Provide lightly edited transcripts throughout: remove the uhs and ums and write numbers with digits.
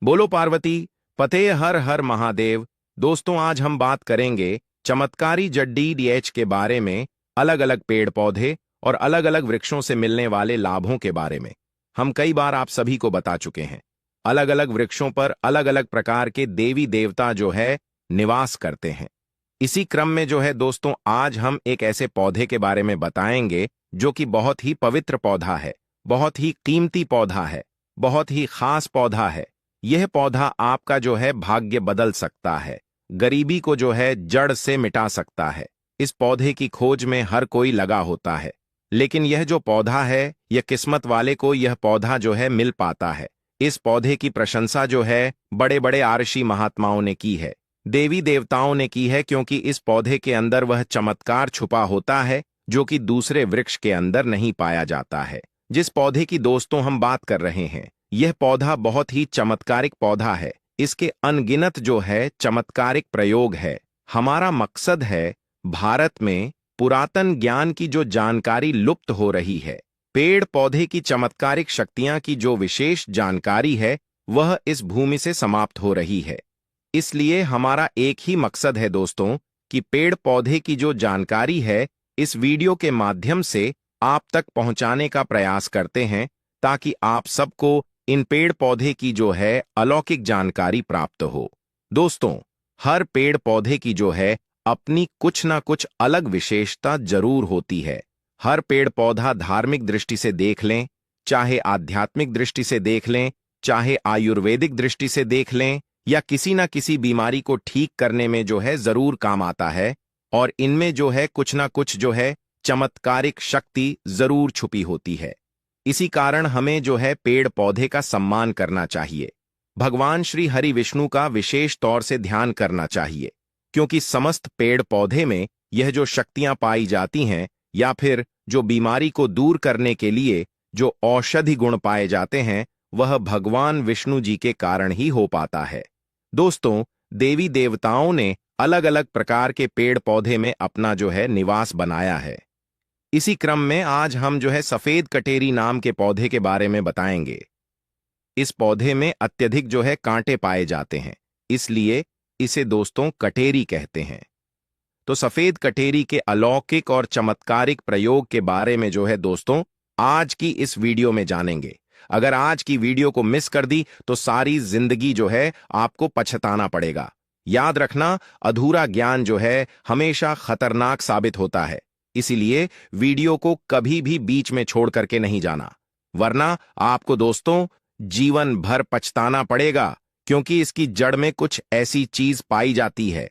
बोलो पार्वती, पते हर हर महादेव। दोस्तों, आज हम बात करेंगे चमत्कारी जड्डी डीएच के बारे में, अलग अलग पेड़ पौधे और अलग अलग वृक्षों से मिलने वाले लाभों के बारे में। हम कई बार आप सभी को बता चुके हैं, अलग अलग वृक्षों पर अलग अलग प्रकार के देवी देवता जो है निवास करते हैं। इसी क्रम में जो है दोस्तों, आज हम एक ऐसे पौधे के बारे में बताएंगे जो कि बहुत ही पवित्र पौधा है, बहुत ही कीमती पौधा है, बहुत ही खास पौधा है। यह पौधा आपका जो है भाग्य बदल सकता है, गरीबी को जो है जड़ से मिटा सकता है। इस पौधे की खोज में हर कोई लगा होता है, लेकिन यह जो पौधा है, यह किस्मत वाले को यह पौधा जो है मिल पाता है। इस पौधे की प्रशंसा जो है बड़े बड़े आर्षी महात्माओं ने की है, देवी देवताओं ने की है, क्योंकि इस पौधे के अंदर वह चमत्कार छुपा होता है जो कि दूसरे वृक्ष के अंदर नहीं पाया जाता है। जिस पौधे की दोस्तों हम बात कर रहे हैं, यह पौधा बहुत ही चमत्कारिक पौधा है। इसके अनगिनत जो है चमत्कारिक प्रयोग है। हमारा मकसद है भारत में पुरातन ज्ञान की जो जानकारी लुप्त हो रही है, पेड़ पौधे की चमत्कारिक शक्तियां की जो विशेष जानकारी है, वह इस भूमि से समाप्त हो रही है। इसलिए हमारा एक ही मकसद है दोस्तों कि पेड़ पौधे की जो जानकारी है, इस वीडियो के माध्यम से आप तक पहुंचाने का प्रयास करते हैं, ताकि आप सबको इन पेड़ पौधे की जो है अलौकिक जानकारी प्राप्त हो। दोस्तों, हर पेड़ पौधे की जो है अपनी कुछ ना कुछ अलग विशेषता जरूर होती है। हर पेड़ पौधा धार्मिक दृष्टि से देख लें, चाहे आध्यात्मिक दृष्टि से देख लें, चाहे आयुर्वेदिक दृष्टि से देख लें, या किसी ना किसी बीमारी को ठीक करने में जो है जरूर काम आता है, और इनमें जो है कुछ ना कुछ जो है चमत्कारिक शक्ति जरूर छुपी होती है। इसी कारण हमें जो है पेड़ पौधे का सम्मान करना चाहिए, भगवान श्री हरि विष्णु का विशेष तौर से ध्यान करना चाहिए, क्योंकि समस्त पेड़ पौधे में यह जो शक्तियां पाई जाती हैं, या फिर जो बीमारी को दूर करने के लिए जो औषधि गुण पाए जाते हैं, वह भगवान विष्णु जी के कारण ही हो पाता है। दोस्तों, देवी देवताओं ने अलग अलग प्रकार के पेड़ पौधे में अपना जो है निवास बनाया है। इसी क्रम में आज हम जो है सफेद कटेरी नाम के पौधे के बारे में बताएंगे। इस पौधे में अत्यधिक जो है कांटे पाए जाते हैं, इसलिए इसे दोस्तों कटेरी कहते हैं। तो सफेद कटेरी के अलौकिक और चमत्कारिक प्रयोग के बारे में जो है दोस्तों आज की इस वीडियो में जानेंगे। अगर आज की वीडियो को मिस कर दी तो सारी जिंदगी जो है आपको पछताना पड़ेगा। याद रखना, अधूरा ज्ञान जो है हमेशा खतरनाक साबित होता है, इसीलिए वीडियो को कभी भी बीच में छोड़ करके नहीं जाना, वरना आपको दोस्तों जीवन भर पछताना पड़ेगा, क्योंकि इसकी जड़ में कुछ ऐसी चीज पाई जाती है,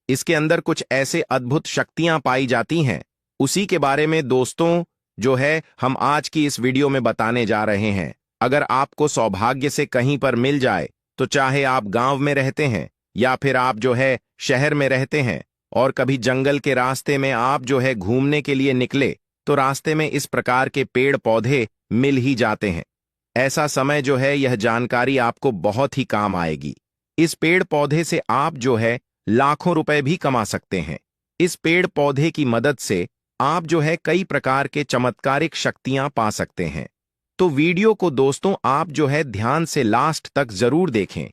इसके अंदर कुछ ऐसे अद्भुत शक्तियां पाई जाती हैं। उसी के बारे में दोस्तों जो है हम आज की इस वीडियो में बताने जा रहे हैं। अगर आपको सौभाग्य से कहीं पर मिल जाए, तो चाहे आप गांव में रहते हैं या फिर आप जो है शहर में रहते हैं, और कभी जंगल के रास्ते में आप जो है घूमने के लिए निकले, तो रास्ते में इस प्रकार के पेड़ पौधे मिल ही जाते हैं। ऐसा समय जो है यह जानकारी आपको बहुत ही काम आएगी। इस पेड़ पौधे से आप जो है लाखों रुपए भी कमा सकते हैं। इस पेड़ पौधे की मदद से आप जो है कई प्रकार के चमत्कारिक शक्तियां पा सकते हैं। तो वीडियो को दोस्तों आप जो है ध्यान से लास्ट तक जरूर देखें।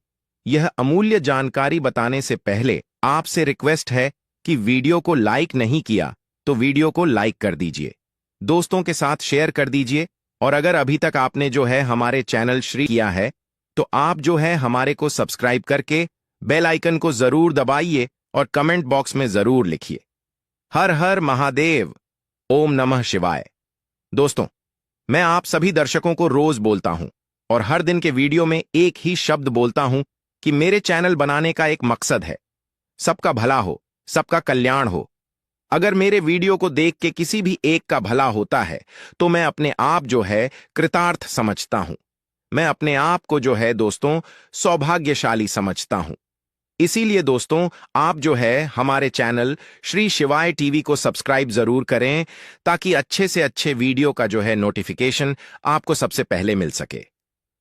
यह अमूल्य जानकारी बताने से पहले आपसे रिक्वेस्ट है कि वीडियो को लाइक नहीं किया तो वीडियो को लाइक कर दीजिए, दोस्तों के साथ शेयर कर दीजिए, और अगर अभी तक आपने जो है हमारे चैनल श्री किया है, तो आप जो है हमारे को सब्सक्राइब करके बेल आइकन को जरूर दबाइए और कमेंट बॉक्स में जरूर लिखिए, हर हर महादेव, ओम नमः शिवाय। दोस्तों, मैं आप सभी दर्शकों को रोज बोलता हूं और हर दिन के वीडियो में एक ही शब्द बोलता हूं कि मेरे चैनल बनाने का एक मकसद है, सबका भला हो, सबका कल्याण हो। अगर मेरे वीडियो को देख के किसी भी एक का भला होता है, तो मैं अपने आप जो है कृतार्थ समझता हूं। मैं अपने आप को जो है दोस्तों सौभाग्यशाली समझता हूं। इसीलिए दोस्तों आप जो है हमारे चैनल श्री शिवाय टीवी को सब्सक्राइब जरूर करें, ताकि अच्छे से अच्छे वीडियो का जो है नोटिफिकेशन आपको सबसे पहले मिल सके।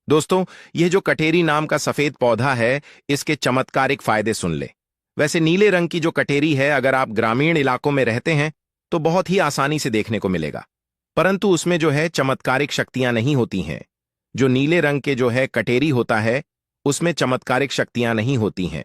दोस्तों, यह जो कटेरी नाम का सफेद पौधा है, इसके चमत्कारिक फायदे सुन ले। वैसे नीले रंग की जो कटेरी है, अगर आप ग्रामीण इलाकों में रहते हैं तो बहुत ही आसानी से देखने को मिलेगा, परंतु उसमें जो है चमत्कारिक शक्तियां नहीं होती हैं। जो नीले रंग के जो है कटेरी होता है, उसमें चमत्कारिक शक्तियां नहीं होती हैं।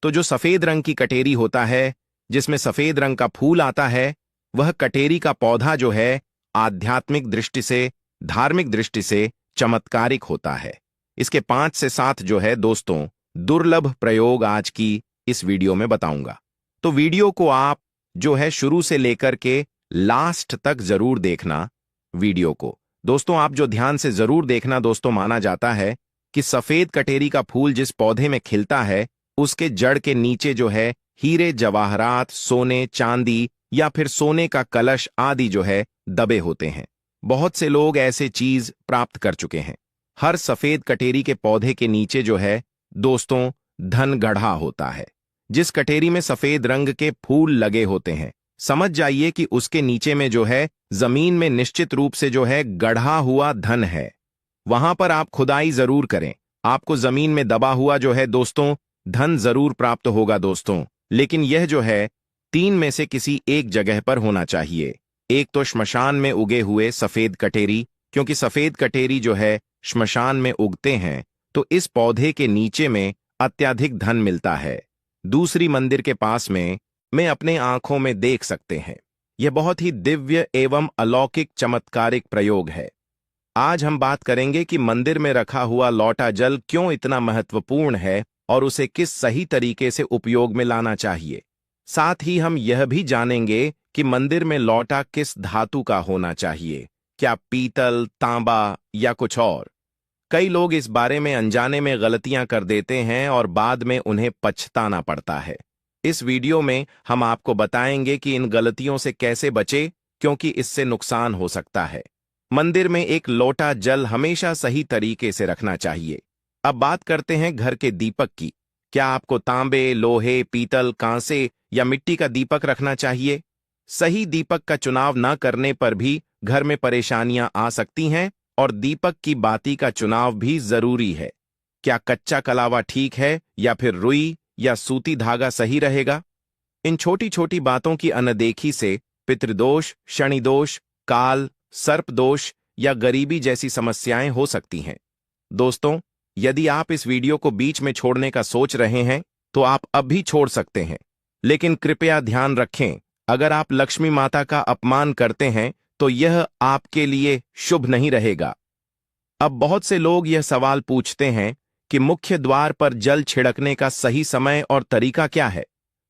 तो जो सफेद रंग की कटेरी होता है, जिसमें सफेद रंग का फूल आता है, वह कटेरी का पौधा जो है आध्यात्मिक दृष्टि से, धार्मिक दृष्टि से चमत्कारिक होता है। इसके 5 से 7 जो है दोस्तों दुर्लभ प्रयोग आज की इस वीडियो में बताऊंगा। तो वीडियो को आप जो है शुरू से लेकर के लास्ट तक जरूर देखना। वीडियो को दोस्तों आप जो ध्यान से जरूर देखना दोस्तों, माना जाता है कि सफेद कटेरी का फूल जिस पौधे में खिलता है उसके जड़ के नीचे जो है हीरे जवाहरात, सोने चांदी या फिर सोने का कलश आदि जो है दबे होते हैं। बहुत से लोग ऐसे चीज प्राप्त कर चुके हैं। हर सफेद कटेरी के पौधे के नीचे जो है दोस्तों धन गढ़ा होता है। जिस कटेरी में सफेद रंग के फूल लगे होते हैं, समझ जाइए कि उसके नीचे में जो है जमीन में निश्चित रूप से जो है गढ़ा हुआ धन है। वहां पर आप खुदाई जरूर करें, आपको जमीन में दबा हुआ जो है दोस्तों धन जरूर प्राप्त होगा दोस्तों। लेकिन यह जो है 3 में से किसी एक जगह पर होना चाहिए। एक तो श्मशान में उगे हुए सफेद कटेरी, क्योंकि सफेद कटेरी जो है श्मशान में उगते हैं तो इस पौधे के नीचे में अत्यधिक धन मिलता है। दूसरी मंदिर के पास में अपने आंखों में देख सकते हैं। यह बहुत ही दिव्य एवं अलौकिक चमत्कारिक प्रयोग है। आज हम बात करेंगे कि मंदिर में रखा हुआ लौटा जल क्यों इतना महत्वपूर्ण है और उसे किस सही तरीके से उपयोग में लाना चाहिए। साथ ही हम यह भी जानेंगे कि मंदिर में लौटा किस धातु का होना चाहिए, क्या पीतल, तांबा या कुछ और। कई लोग इस बारे में अनजाने में गलतियां कर देते हैं और बाद में उन्हें पछताना पड़ता है। इस वीडियो में हम आपको बताएंगे कि इन गलतियों से कैसे बचे, क्योंकि इससे नुकसान हो सकता है। मंदिर में एक लोटा जल हमेशा सही तरीके से रखना चाहिए। अब बात करते हैं घर के दीपक की। क्या आपको तांबे, लोहे, पीतल, कांसे या मिट्टी का दीपक रखना चाहिए? सही दीपक का चुनाव न करने पर भी घर में परेशानियां आ सकती हैं और दीपक की बाती का चुनाव भी जरूरी है। क्या कच्चा कलावा ठीक है या फिर रुई या सूती धागा सही रहेगा? इन छोटी छोटी बातों की अनदेखी से पितृदोष, शनिदोष, काल, सर्पदोष या गरीबी जैसी समस्याएं हो सकती हैं। दोस्तों, यदि आप इस वीडियो को बीच में छोड़ने का सोच रहे हैं तो आप अब भी छोड़ सकते हैं। लेकिन कृपया ध्यान रखें, अगर आप लक्ष्मी माता का अपमान करते हैं तो यह आपके लिए शुभ नहीं रहेगा। अब बहुत से लोग यह सवाल पूछते हैं कि मुख्य द्वार पर जल छिड़कने का सही समय और तरीका क्या है?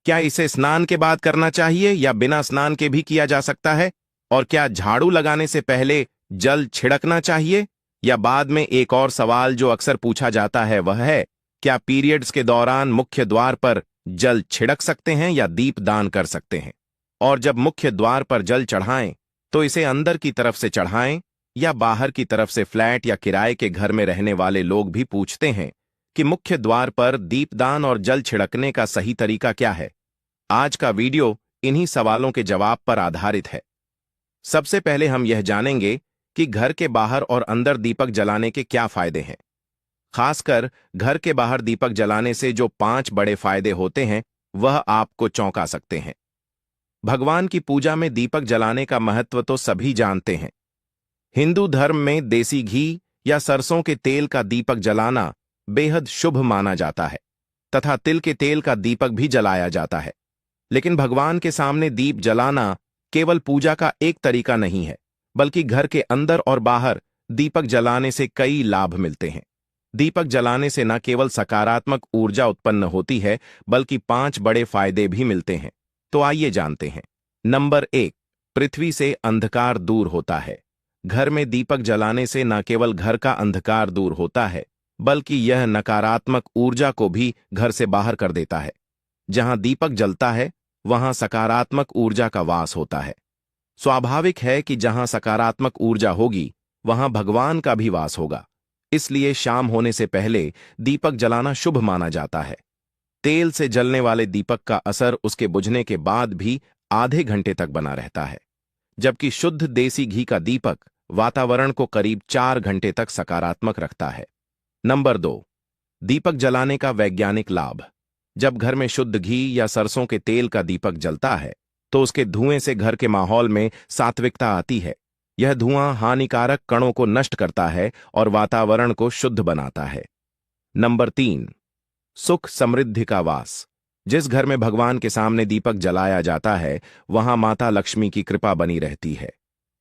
क्या इसे स्नान के बाद करना चाहिए या बिना स्नान के भी किया जा सकता है? और क्या झाड़ू लगाने से पहले जल छिड़कना चाहिए या बाद में? एक और सवाल जो अक्सर पूछा जाता है वह है, क्या पीरियड्स के दौरान मुख्य द्वार पर जल छिड़क सकते हैं या दीप दान कर सकते हैं? और जब मुख्य द्वार पर जल चढ़ाएं तो इसे अंदर की तरफ से चढ़ाएं या बाहर की तरफ से? फ्लैट या किराए के घर में रहने वाले लोग भी पूछते हैं कि मुख्य द्वार पर दीपदान और जल छिड़कने का सही तरीका क्या है। आज का वीडियो इन्हीं सवालों के जवाब पर आधारित है। सबसे पहले हम यह जानेंगे कि घर के बाहर और अंदर दीपक जलाने के क्या फायदे हैं। खासकर घर के बाहर दीपक जलाने से जो 5 बड़े फायदे होते हैं वह आपको चौंका सकते हैं। भगवान की पूजा में दीपक जलाने का महत्व तो सभी जानते हैं। हिंदू धर्म में देसी घी या सरसों के तेल का दीपक जलाना बेहद शुभ माना जाता है तथा तिल के तेल का दीपक भी जलाया जाता है। लेकिन भगवान के सामने दीप जलाना केवल पूजा का एक तरीका नहीं है, बल्कि घर के अंदर और बाहर दीपक जलाने से कई लाभ मिलते हैं। दीपक जलाने से न केवल सकारात्मक ऊर्जा उत्पन्न होती है, बल्कि 5 बड़े फायदे भी मिलते हैं। तो आइए जानते हैं। नंबर 1, पृथ्वी से अंधकार दूर होता है। घर में दीपक जलाने से न केवल घर का अंधकार दूर होता है, बल्कि यह नकारात्मक ऊर्जा को भी घर से बाहर कर देता है। जहां दीपक जलता है वहां सकारात्मक ऊर्जा का वास होता है। स्वाभाविक है कि जहां सकारात्मक ऊर्जा होगी वहां भगवान का भी वास होगा। इसलिए शाम होने से पहले दीपक जलाना शुभ माना जाता है। तेल से जलने वाले दीपक का असर उसके बुझने के बाद भी आधे घंटे तक बना रहता है, जबकि शुद्ध देसी घी का दीपक वातावरण को करीब 4 घंटे तक सकारात्मक रखता है। नंबर 2, दीपक जलाने का वैज्ञानिक लाभ। जब घर में शुद्ध घी या सरसों के तेल का दीपक जलता है तो उसके धुएं से घर के माहौल में सात्विकता आती है। यह धुआं हानिकारक कणों को नष्ट करता है और वातावरण को शुद्ध बनाता है। नंबर 3, सुख समृद्धि का वास। जिस घर में भगवान के सामने दीपक जलाया जाता है, वहां माता लक्ष्मी की कृपा बनी रहती है।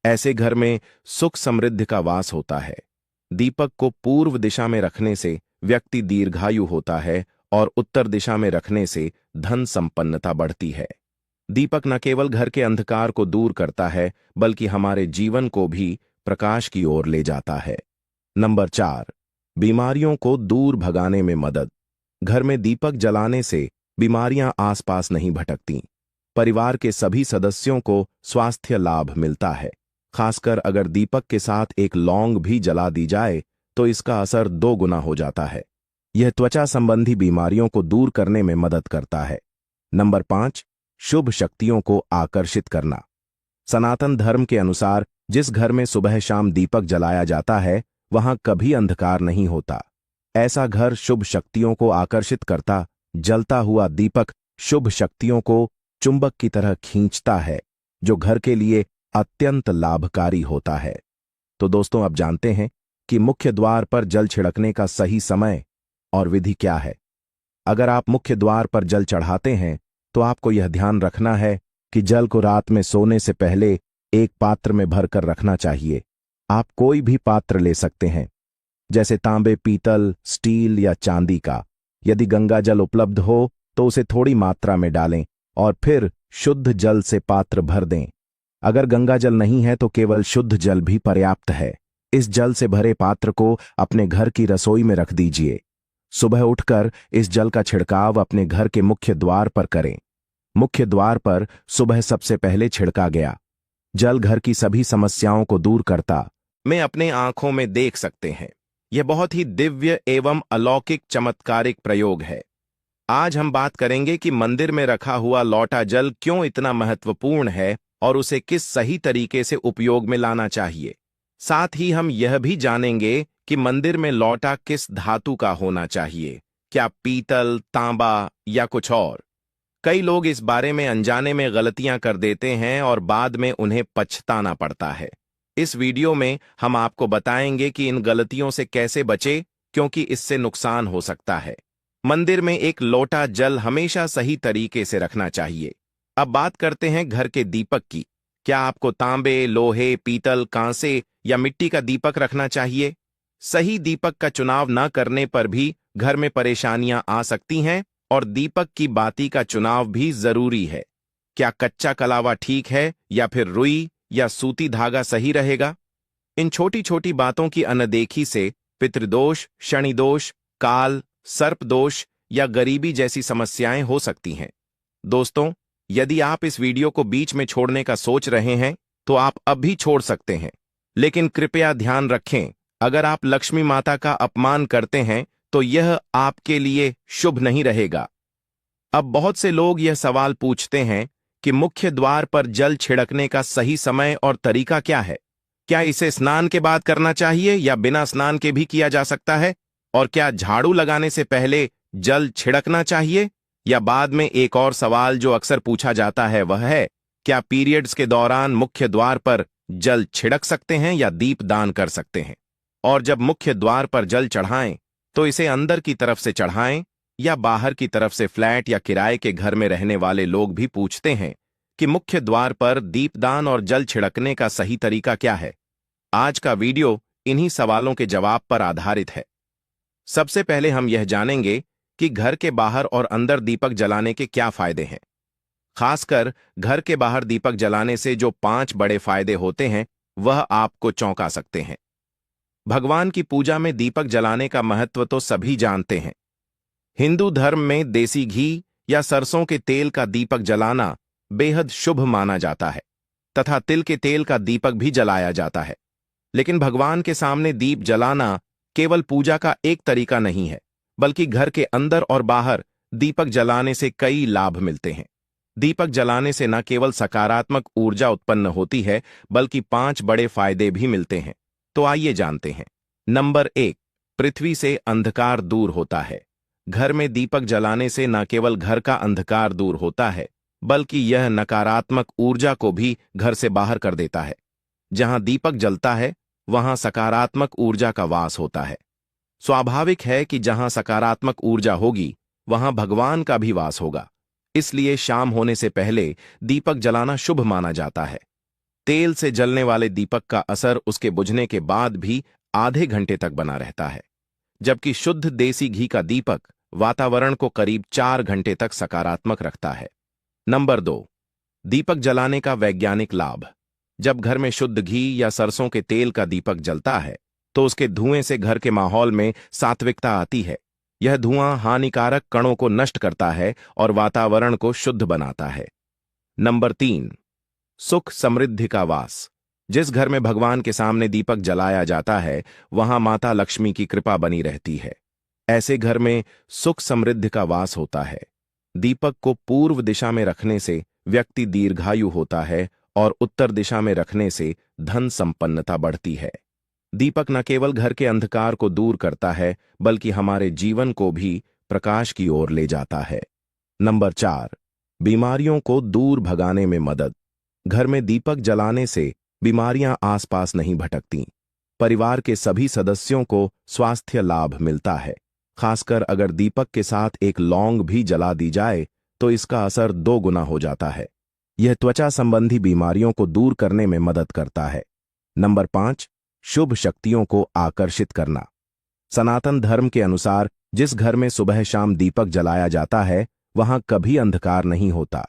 ऐसे घर में सुख समृद्धि का वास होता है। दीपक को पूर्व दिशा में रखने से व्यक्ति दीर्घायु होता है और उत्तर दिशा में रखने से धन संपन्नता बढ़ती है। दीपक न केवल घर के अंधकार को दूर करता है, बल्कि हमारे जीवन को भी प्रकाश की ओर ले जाता है। नंबर 4, बीमारियों को दूर भगाने में मदद। घर में दीपक जलाने से बीमारियां आसपास नहीं भटकती। परिवार के सभी सदस्यों को स्वास्थ्य लाभ मिलता है। खासकर अगर दीपक के साथ एक लौंग भी जला दी जाए तो इसका असर 2 गुना हो जाता है। यह त्वचा संबंधी बीमारियों को दूर करने में मदद करता है। नंबर 5, शुभ शक्तियों को आकर्षित करना। सनातन धर्म के अनुसार जिस घर में सुबह शाम दीपक जलाया जाता है, वहां कभी अंधकार नहीं होता। ऐसा घर शुभ शक्तियों को आकर्षित करता। जलता हुआ दीपक शुभ शक्तियों को चुंबक की तरह खींचता है, जो घर के लिए अत्यंत लाभकारी होता है। तो दोस्तों, अब जानते हैं कि मुख्य द्वार पर जल छिड़कने का सही समय और विधि क्या है। अगर आप मुख्य द्वार पर जल चढ़ाते हैं तो आपको यह ध्यान रखना है कि जल को रात में सोने से पहले एक पात्र में भरकर रखना चाहिए। आप कोई भी पात्र ले सकते हैं, जैसे तांबे, पीतल, स्टील या चांदी का। यदि गंगा जल उपलब्ध हो तो उसे थोड़ी मात्रा में डालें और फिर शुद्ध जल से पात्र भर दें। अगर गंगा जल नहीं है तो केवल शुद्ध जल भी पर्याप्त है। इस जल से भरे पात्र को अपने घर की रसोई में रख दीजिए। सुबह उठकर इस जल का छिड़काव अपने घर के मुख्य द्वार पर करें। मुख्य द्वार पर सुबह सबसे पहले छिड़का गया जल घर की सभी समस्याओं को दूर करता। में अपने आंखों में देख सकते हैं। यह बहुत ही दिव्य एवं अलौकिक चमत्कारिक प्रयोग है। आज हम बात करेंगे कि मंदिर में रखा हुआ लौटा जल क्यों इतना महत्वपूर्ण है और उसे किस सही तरीके से उपयोग में लाना चाहिए। साथ ही हम यह भी जानेंगे कि मंदिर में लौटा किस धातु का होना चाहिए, क्या पीतल, तांबा या कुछ और। कई लोग इस बारे में अनजाने में गलतियां कर देते हैं और बाद में उन्हें पछताना पड़ता है। इस वीडियो में हम आपको बताएंगे कि इन गलतियों से कैसे बचें, क्योंकि इससे नुकसान हो सकता है। मंदिर में एक लोटा जल हमेशा सही तरीके से रखना चाहिए। अब बात करते हैं घर के दीपक की। क्या आपको तांबे, लोहे, पीतल, कांसे या मिट्टी का दीपक रखना चाहिए? सही दीपक का चुनाव न करने पर भी घर में परेशानियां आ सकती हैं और दीपक की बाती का चुनाव भी जरूरी है। क्या कच्चा कलावा ठीक है या फिर रुई या सूती धागा सही रहेगा? इन छोटी छोटी बातों की अनदेखी से पितृदोष, शनिदोष, काल, सर्पदोष या गरीबी जैसी समस्याएं हो सकती हैं। दोस्तों, यदि आप इस वीडियो को बीच में छोड़ने का सोच रहे हैं तो आप अब भी छोड़ सकते हैं, लेकिन कृपया ध्यान रखें, अगर आप लक्ष्मी माता का अपमान करते हैं तो यह आपके लिए शुभ नहीं रहेगा। अब बहुत से लोग यह सवाल पूछते हैं कि मुख्य द्वार पर जल छिड़कने का सही समय और तरीका क्या है। क्या इसे स्नान के बाद करना चाहिए या बिना स्नान के भी किया जा सकता है? और क्या झाड़ू लगाने से पहले जल छिड़कना चाहिए या बाद में? एक और सवाल जो अक्सर पूछा जाता है वह है, क्या पीरियड्स के दौरान मुख्य द्वार पर जल छिड़क सकते हैं या दीप दान कर सकते हैं? और जब मुख्य द्वार पर जल चढ़ाएं तो इसे अंदर की तरफ से चढ़ाएं या बाहर की तरफ से? फ्लैट या किराए के घर में रहने वाले लोग भी पूछते हैं कि मुख्य द्वार पर दीपदान और जल छिड़कने का सही तरीका क्या है। आज का वीडियो इन्हीं सवालों के जवाब पर आधारित है। सबसे पहले हम यह जानेंगे कि घर के बाहर और अंदर दीपक जलाने के क्या फायदे हैं। खासकर घर के बाहर दीपक जलाने से जो 5 बड़े फायदे होते हैं वह आपको चौंका सकते हैं। भगवान की पूजा में दीपक जलाने का महत्व तो सभी जानते हैं। हिंदू धर्म में देसी घी या सरसों के तेल का दीपक जलाना बेहद शुभ माना जाता है तथा तिल के तेल का दीपक भी जलाया जाता है। लेकिन भगवान के सामने दीप जलाना केवल पूजा का एक तरीका नहीं है, बल्कि घर के अंदर और बाहर दीपक जलाने से कई लाभ मिलते हैं। दीपक जलाने से न केवल सकारात्मक ऊर्जा उत्पन्न होती है, बल्कि 5 बड़े फायदे भी मिलते हैं। तो आइए जानते हैं। नंबर 1, पृथ्वी से अंधकार दूर होता है। घर में दीपक जलाने से न केवल घर का अंधकार दूर होता है, बल्कि यह नकारात्मक ऊर्जा को भी घर से बाहर कर देता है। जहां दीपक जलता है वहां सकारात्मक ऊर्जा का वास होता है। स्वाभाविक है कि जहां सकारात्मक ऊर्जा होगी वहां भगवान का भी वास होगा। इसलिए शाम होने से पहले दीपक जलाना शुभ माना जाता है। तेल से जलने वाले दीपक का असर उसके बुझने के बाद भी आधे घंटे तक बना रहता है, जबकि शुद्ध देसी घी का दीपक वातावरण को करीब 4 घंटे तक सकारात्मक रखता है। नंबर 2, दीपक जलाने का वैज्ञानिक लाभ। जब घर में शुद्ध घी या सरसों के तेल का दीपक जलता है तो उसके धुएं से घर के माहौल में सात्विकता आती है। यह धुआं हानिकारक कणों को नष्ट करता है और वातावरण को शुद्ध बनाता है। नंबर 3, सुख समृद्धि का वास। जिस घर में भगवान के सामने दीपक जलाया जाता है वहां माता लक्ष्मी की कृपा बनी रहती है। ऐसे घर में सुख समृद्धि का वास होता है। दीपक को पूर्व दिशा में रखने से व्यक्ति दीर्घायु होता है और उत्तर दिशा में रखने से धन संपन्नता बढ़ती है। दीपक न केवल घर के अंधकार को दूर करता है बल्कि हमारे जीवन को भी प्रकाश की ओर ले जाता है। नंबर 4, बीमारियों को दूर भगाने में मदद। घर में दीपक जलाने से बीमारियां आसपास नहीं भटकती। परिवार के सभी सदस्यों को स्वास्थ्य लाभ मिलता है। खासकर अगर दीपक के साथ एक लौंग भी जला दी जाए तो इसका असर 2 गुना हो जाता है। यह त्वचा संबंधी बीमारियों को दूर करने में मदद करता है। नंबर 5, शुभ शक्तियों को आकर्षित करना। सनातन धर्म के अनुसार जिस घर में सुबह शाम दीपक जलाया जाता है वहां कभी अंधकार नहीं होता।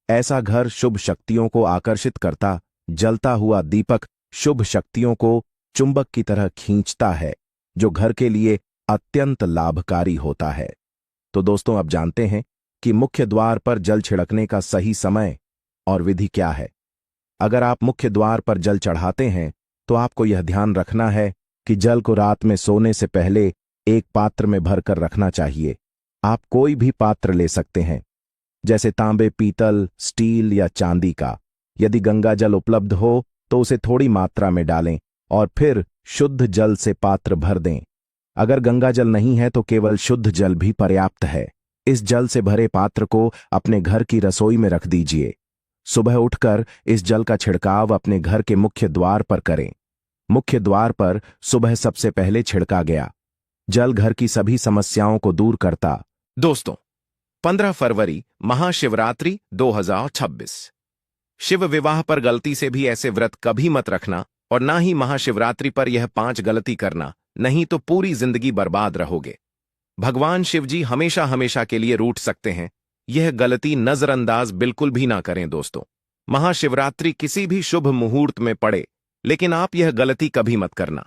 ऐसा घर शुभ शक्तियों को आकर्षित करता। जलता हुआ दीपक शुभ शक्तियों को चुंबक की तरह खींचता है, जो घर के लिए अत्यंत लाभकारी होता है। तो दोस्तों, अब जानते हैं कि मुख्य द्वार पर जल छिड़कने का सही समय और विधि क्या है। अगर आप मुख्य द्वार पर जल चढ़ाते हैं तो आपको यह ध्यान रखना है कि जल को रात में सोने से पहले एक पात्र में भरकर रखना चाहिए। आप कोई भी पात्र ले सकते हैं, जैसे तांबे, पीतल, स्टील या चांदी का। यदि गंगा जल उपलब्ध हो तो उसे थोड़ी मात्रा में डालें और फिर शुद्ध जल से पात्र भर दें। अगर गंगा जल नहीं है तो केवल शुद्ध जल भी पर्याप्त है। इस जल से भरे पात्र को अपने घर की रसोई में रख दीजिए। सुबह उठकर इस जल का छिड़काव अपने घर के मुख्य द्वार पर करें। मुख्य द्वार पर सुबह सबसे पहले छिड़का गया जल घर की सभी समस्याओं को दूर करता। दोस्तों, 15 फरवरी महाशिवरात्रि 2026। शिव विवाह पर गलती से भी ऐसे व्रत कभी मत रखना और ना ही महाशिवरात्रि पर यह 5 गलती करना, नहीं तो पूरी जिंदगी बर्बाद रहोगे। भगवान शिव जी हमेशा हमेशा के लिए रूठ सकते हैं। यह गलती नजरअंदाज बिल्कुल भी ना करें दोस्तों। महाशिवरात्रि किसी भी शुभ मुहूर्त में पड़े, लेकिन आप यह गलती कभी मत करना।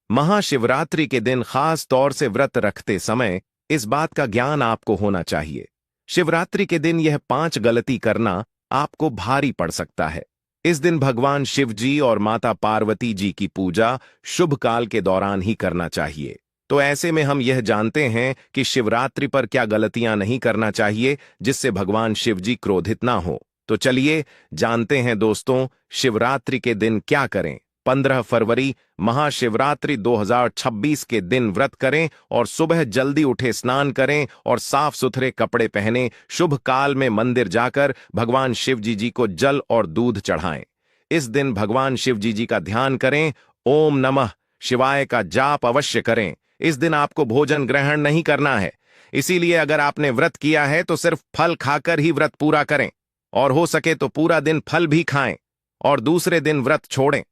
महाशिवरात्रि के दिन खास तौर से व्रत रखते समय इस बात का ज्ञान आपको होना चाहिए। शिवरात्रि के दिन यह 5 गलती करना आपको भारी पड़ सकता है। इस दिन भगवान शिव जी और माता पार्वती जी की पूजा शुभ काल के दौरान ही करना चाहिए। तो ऐसे में हम यह जानते हैं कि शिवरात्रि पर क्या गलतियां नहीं करना चाहिए जिससे भगवान शिव जी क्रोधित ना हो। तो चलिए जानते हैं दोस्तों, शिवरात्रि के दिन क्या करें। 15 फरवरी महाशिवरात्रि 2026 के दिन व्रत करें और सुबह जल्दी उठे स्नान करें और साफ सुथरे कपड़े पहने शुभ काल में मंदिर जाकर भगवान शिव जी को जल और दूध चढ़ाएं। इस दिन भगवान शिव जी का ध्यान करें। ओम नमः शिवाय का जाप अवश्य करें। इस दिन आपको भोजन ग्रहण नहीं करना है, इसीलिए अगर आपने व्रत किया है तो सिर्फ फल खाकर ही व्रत पूरा करें और हो सके तो पूरा दिन फल भी खाएं और दूसरे दिन व्रत छोड़ें।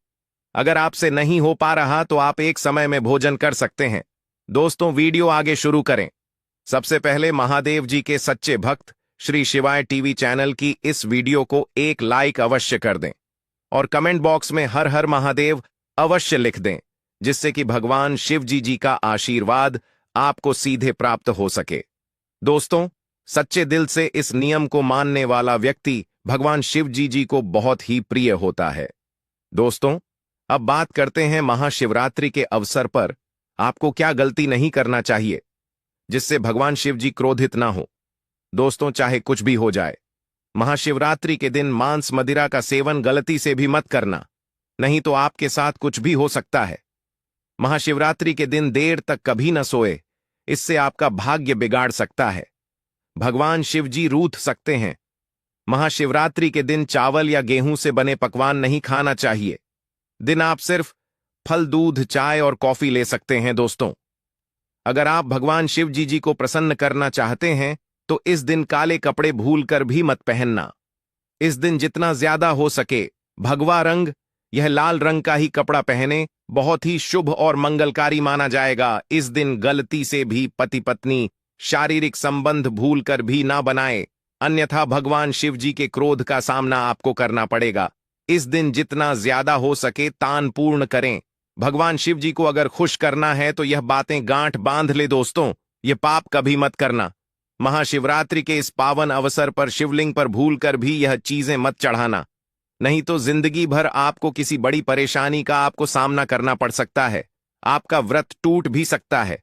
अगर आपसे नहीं हो पा रहा तो आप एक समय में भोजन कर सकते हैं। दोस्तों, वीडियो आगे शुरू करें। सबसे पहले महादेव जी के सच्चे भक्त श्री शिवाय टीवी चैनल की इस वीडियो को एक लाइक अवश्य कर दें और कमेंट बॉक्स में हर हर महादेव अवश्य लिख दें, जिससे कि भगवान शिव जी का आशीर्वाद आपको सीधे प्राप्त हो सके। दोस्तों, सच्चे दिल से इस नियम को मानने वाला व्यक्ति भगवान शिव जी को बहुत ही प्रिय होता है। दोस्तों, अब बात करते हैं महाशिवरात्रि के अवसर पर आपको क्या गलती नहीं करना चाहिए जिससे भगवान शिव जी क्रोधित ना हो। दोस्तों, चाहे कुछ भी हो जाए, महाशिवरात्रि के दिन मांस मदिरा का सेवन गलती से भी मत करना, नहीं तो आपके साथ कुछ भी हो सकता है। महाशिवरात्रि के दिन देर तक कभी न सोए, इससे आपका भाग्य बिगाड़ सकता है। भगवान शिव जी रूठ सकते हैं। महाशिवरात्रि के दिन चावल या गेहूं से बने पकवान नहीं खाना चाहिए। दिन आप सिर्फ फल, दूध, चाय और कॉफी ले सकते हैं। दोस्तों, अगर आप भगवान शिव जी को प्रसन्न करना चाहते हैं तो इस दिन काले कपड़े भूलकर भी मत पहनना। इस दिन जितना ज्यादा हो सके भगवा रंग, यह लाल रंग का ही कपड़ा पहने, बहुत ही शुभ और मंगलकारी माना जाएगा। इस दिन गलती से भी पति पत्नी शारीरिक संबंध भूलकर भी ना बनाए, अन्यथा भगवान शिव जी के क्रोध का सामना आपको करना पड़ेगा। इस दिन जितना ज्यादा हो सके तान पूर्ण करें। भगवान शिव जी को अगर खुश करना है तो यह बातें गांठ बांध ले दोस्तों, ये पाप कभी मत करना। महाशिवरात्रि के इस पावन अवसर पर शिवलिंग पर भूलकर भी यह चीजें मत चढ़ाना, नहीं तो जिंदगी भर आपको किसी बड़ी परेशानी का आपको सामना करना पड़ सकता है। आपका व्रत टूट भी सकता है।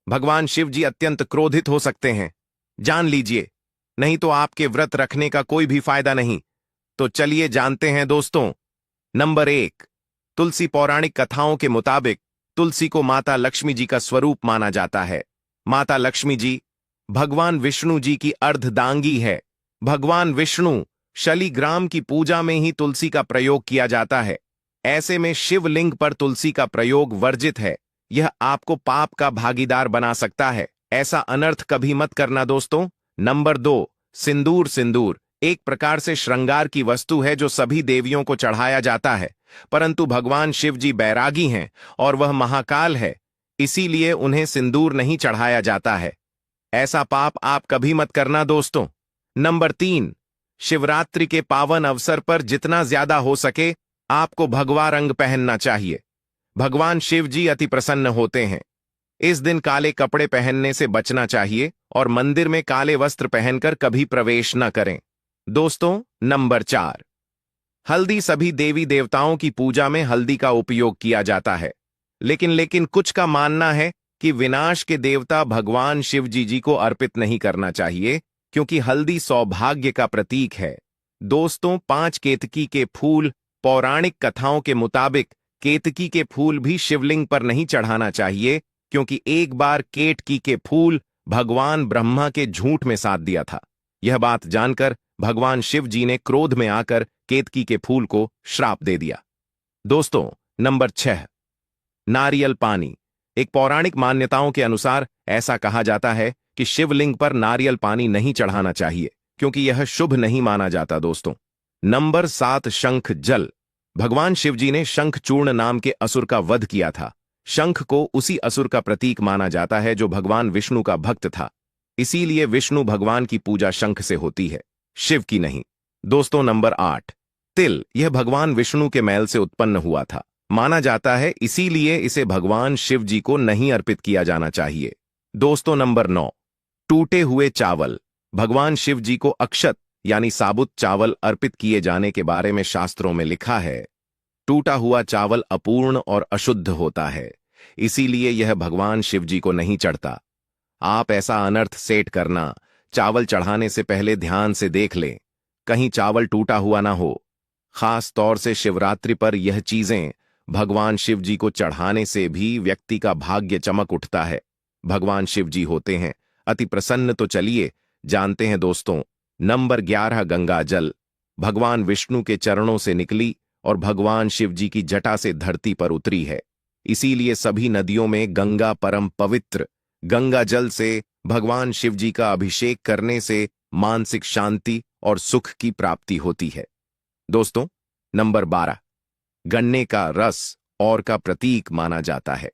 भगवान शिव जी अत्यंत क्रोधित हो सकते हैं, जान लीजिए, नहीं तो आपके व्रत रखने का कोई भी फायदा नहीं। तो चलिए जानते हैं दोस्तों। नंबर 1, तुलसी। पौराणिक कथाओं के मुताबिक तुलसी को माता लक्ष्मी जी का स्वरूप माना जाता है। माता लक्ष्मी जी भगवान विष्णु जी की अर्धदांगी है। भगवान विष्णु शालिग्राम की पूजा में ही तुलसी का प्रयोग किया जाता है। ऐसे में शिवलिंग पर तुलसी का प्रयोग वर्जित है। यह आपको पाप का भागीदार बना सकता है। ऐसा अनर्थ कभी मत करना दोस्तों। नंबर 2, सिंदूर। सिंदूर एक प्रकार से श्रृंगार की वस्तु है जो सभी देवियों को चढ़ाया जाता है, परंतु भगवान शिव जी बैरागी हैं और वह महाकाल है, इसीलिए उन्हें सिंदूर नहीं चढ़ाया जाता है। ऐसा पाप आप कभी मत करना दोस्तों। नंबर 3, शिवरात्रि के पावन अवसर पर जितना ज्यादा हो सके आपको भगवा रंग पहनना चाहिए। भगवान शिव जी अति प्रसन्न होते हैं। इस दिन काले कपड़े पहनने से बचना चाहिए और मंदिर में काले वस्त्र पहनकर कभी प्रवेश न करें दोस्तों। नंबर 4, हल्दी। सभी देवी देवताओं की पूजा में हल्दी का उपयोग किया जाता है, लेकिन कुछ का मानना है कि विनाश के देवता भगवान शिव जी को अर्पित नहीं करना चाहिए, क्योंकि हल्दी सौभाग्य का प्रतीक है। दोस्तों, 5 केतकी के फूल। पौराणिक कथाओं के मुताबिक केतकी के फूल भी शिवलिंग पर नहीं चढ़ाना चाहिए, क्योंकि एक बार केतकी के फूल भगवान ब्रह्मा के झूठ में साथ दिया था। यह बात जानकर भगवान शिव जी ने क्रोध में आकर केतकी के फूल को श्राप दे दिया। दोस्तों, नंबर 6, नारियल पानी। एक पौराणिक मान्यताओं के अनुसार ऐसा कहा जाता है कि शिवलिंग पर नारियल पानी नहीं चढ़ाना चाहिए, क्योंकि यह शुभ नहीं माना जाता दोस्तों। नंबर 7, शंख जल। भगवान शिव जी ने शंखचूर्ण नाम के असुर का वध किया था। शंख को उसी असुर का प्रतीक माना जाता है जो भगवान विष्णु का भक्त था, इसीलिए विष्णु भगवान की पूजा शंख से होती है, शिव की नहीं। दोस्तों, नंबर 8, तिल। यह भगवान विष्णु के मैल से उत्पन्न हुआ था, माना जाता है, इसीलिए इसे भगवान शिव जी को नहीं अर्पित किया जाना चाहिए। दोस्तों, नंबर 9, टूटे हुए चावल। भगवान शिव जी को अक्षत यानी साबुत चावल अर्पित किए जाने के बारे में शास्त्रों में लिखा है। टूटा हुआ चावल अपूर्ण और अशुद्ध होता है, इसीलिए यह भगवान शिव जी को नहीं चढ़ता। आप ऐसा अनर्थ सेट करना, चावल चढ़ाने से पहले ध्यान से देख लें, कहीं चावल टूटा हुआ ना हो। खास तौर से शिवरात्रि पर यह चीजें भगवान शिव जी को चढ़ाने से भी व्यक्ति का भाग्य चमक उठता है। भगवान शिव जी होते हैं अति प्रसन्न। तो चलिए जानते हैं दोस्तों। नंबर 11, गंगा जल। भगवान विष्णु के चरणों से निकली और भगवान शिव जी की जटा से धरती पर उतरी है, इसीलिए सभी नदियों में गंगा परम पवित्र। गंगा जल से भगवान शिव जी का अभिषेक करने से मानसिक शांति और सुख की प्राप्ति होती है। दोस्तों, नंबर 12, गन्ने का रस और का प्रतीक माना जाता है।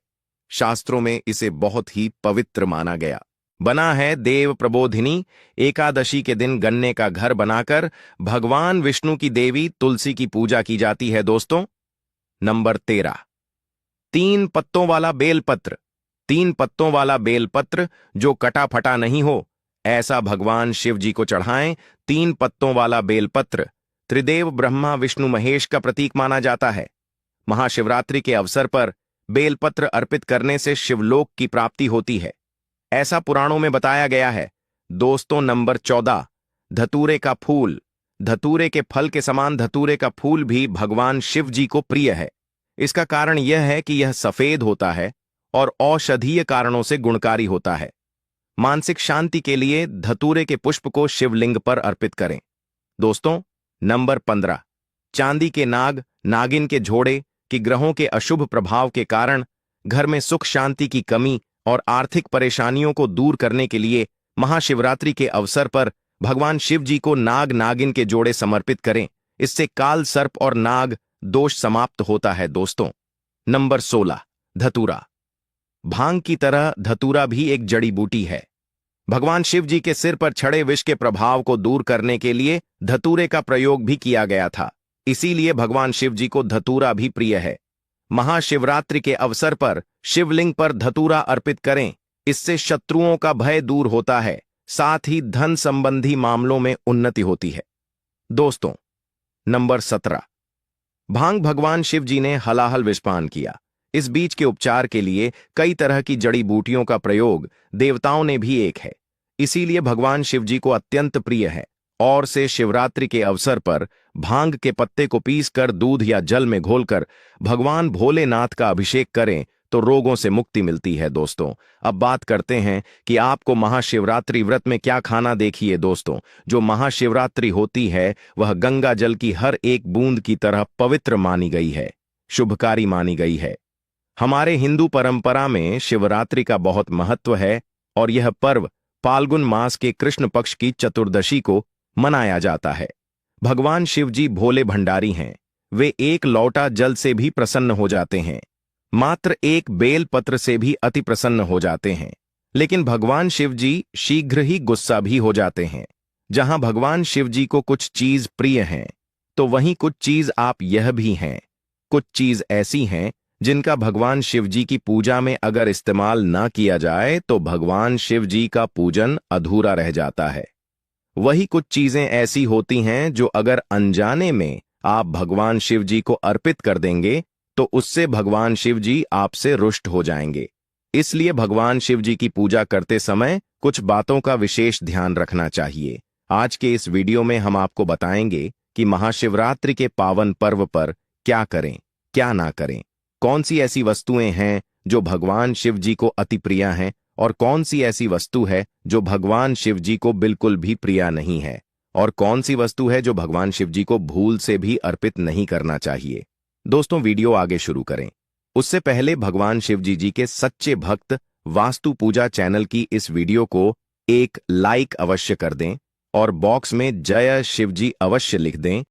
शास्त्रों में इसे बहुत ही पवित्र माना गया। बना है देव प्रबोधिनी एकादशी के दिन गन्ने का घर बनाकर भगवान विष्णु की देवी तुलसी की पूजा की जाती है। दोस्तों, नंबर 13, 3 पत्तों वाला बेलपत्र। 3 पत्तों वाला बेलपत्र जो कटा फटा नहीं हो, ऐसा भगवान शिव जी को चढ़ाएं। 3 पत्तों वाला बेलपत्र त्रिदेव ब्रह्मा विष्णु महेश का प्रतीक माना जाता है। महाशिवरात्रि के अवसर पर बेलपत्र अर्पित करने से शिवलोक की प्राप्ति होती है, ऐसा पुराणों में बताया गया है। दोस्तों, नंबर 14, धतूरे का फूल। धतूरे के फल के समान धतूरे का फूल भी भगवान शिव जी को प्रिय है। इसका कारण यह है कि यह सफेद होता है और औषधीय कारणों से गुणकारी होता है। मानसिक शांति के लिए धतूरे के पुष्प को शिवलिंग पर अर्पित करें। दोस्तों, नंबर 15, चांदी के नाग नागिन के झोड़े कि ग्रहों के अशुभ प्रभाव के कारण घर में सुख शांति की कमी और आर्थिक परेशानियों को दूर करने के लिए महाशिवरात्रि के अवसर पर भगवान शिव जी को नाग नागिन के जोड़े समर्पित करें। इससे काल सर्प और नाग दोष समाप्त होता है दोस्तों। नंबर 16, धतूरा। भांग की तरह धतूरा भी एक जड़ी बूटी है। भगवान शिव जी के सिर पर छड़े विष के प्रभाव को दूर करने के लिए धतूरे का प्रयोग भी किया गया था। इसीलिए भगवान शिव जी को धतूरा भी प्रिय है। महाशिवरात्रि के अवसर पर शिवलिंग पर धतूरा अर्पित करें। इससे शत्रुओं का भय दूर होता है, साथ ही धन संबंधी मामलों में उन्नति होती है दोस्तों। नंबर 17, भांग। भगवान शिव जी ने हलाहल विषपान किया। इस बीज के उपचार के लिए कई तरह की जड़ी बूटियों का प्रयोग देवताओं ने भी एक है। इसीलिए भगवान शिव जी को अत्यंत प्रिय है। और से शिवरात्रि के अवसर पर भांग के पत्ते को पीसकर दूध या जल में घोलकर भगवान भोलेनाथ का अभिषेक करें तो रोगों से मुक्ति मिलती है दोस्तों। अब बात करते हैं कि आपको महाशिवरात्रि व्रत में क्या खाना। देखिए दोस्तों, जो महाशिवरात्रि होती है वह गंगा जल की हर एक बूंद की तरह पवित्र मानी गई है, शुभकारी मानी गई है। हमारे हिंदू परंपरा में शिवरात्रि का बहुत महत्व है और यह पर्व फाल्गुन मास के कृष्ण पक्ष की चतुर्दशी को मनाया जाता है। भगवान शिव जी भोले भंडारी हैं। वे एक लौटा जल से भी प्रसन्न हो जाते हैं, मात्र एक बेल पत्र से भी अति प्रसन्न हो जाते हैं। लेकिन भगवान शिव जी शीघ्र ही गुस्सा भी हो जाते हैं। जहां भगवान शिव जी को कुछ चीज प्रिय हैं, तो वहीं कुछ चीज आप यह भी हैं। कुछ चीज ऐसी हैं जिनका भगवान शिव जी की पूजा में अगर इस्तेमाल ना किया जाए तो भगवान शिव जी का पूजन अधूरा रह जाता है। वही कुछ चीजें ऐसी होती हैं जो अगर अनजाने में आप भगवान शिव जी को अर्पित कर देंगे तो उससे भगवान शिव जी आपसे रुष्ट हो जाएंगे। इसलिए भगवान शिव जी की पूजा करते समय कुछ बातों का विशेष ध्यान रखना चाहिए। आज के इस वीडियो में हम आपको बताएंगे कि महाशिवरात्रि के पावन पर्व पर क्या करें, क्या ना करें। कौन सी ऐसी वस्तुएं हैं जो भगवान शिव जी को अति प्रिय हैं और कौन सी ऐसी वस्तु है जो भगवान शिव जी को बिल्कुल भी प्रिय नहीं है, और कौन सी वस्तु है जो भगवान शिव जी को भूल से भी अर्पित नहीं करना चाहिए। दोस्तों, वीडियो आगे शुरू करें उससे पहले भगवान शिव जी के सच्चे भक्त वास्तु पूजा चैनल की इस वीडियो को एक लाइक अवश्य कर दें और बॉक्स में जय शिव जी अवश्य लिख दें